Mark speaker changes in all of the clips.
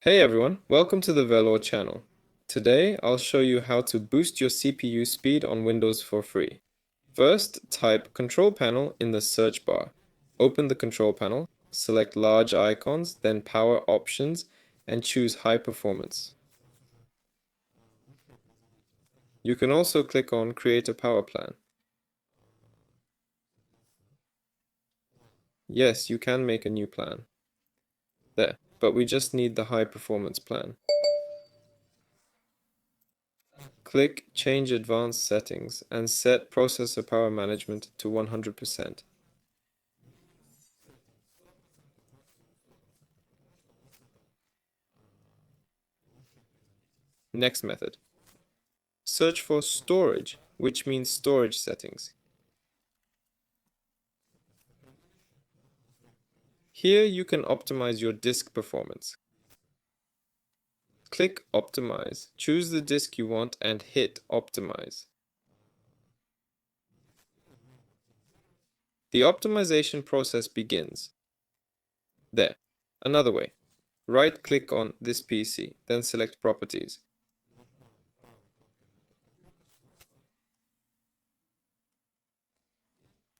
Speaker 1: Hey everyone, welcome to the Velour channel. Today I'll show you how to boost your CPU speed on Windows for free. First, type Control Panel in the search bar. Open the Control Panel, select large icons, then Power Options, and choose High Performance. You can also click on Create a Power Plan. Yes, you can make a new plan. There, but we just need the high performance plan. Click Change Advanced Settings and set Processor Power Management to 100%. Next method. Search for storage, which means storage settings. Here you can optimize your disk performance. Click Optimize, choose the disk you want and hit Optimize. The optimization process begins. There. Another way. Right-click on this PC, then select Properties.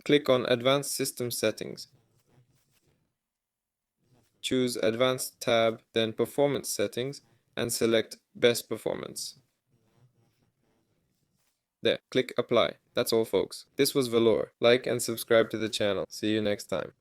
Speaker 1: Click on Advanced System Settings. Choose Advanced tab, then Performance Settings, and select Best Performance. There, click Apply. That's all folks. This was Velour. Like and subscribe to the channel. See you next time.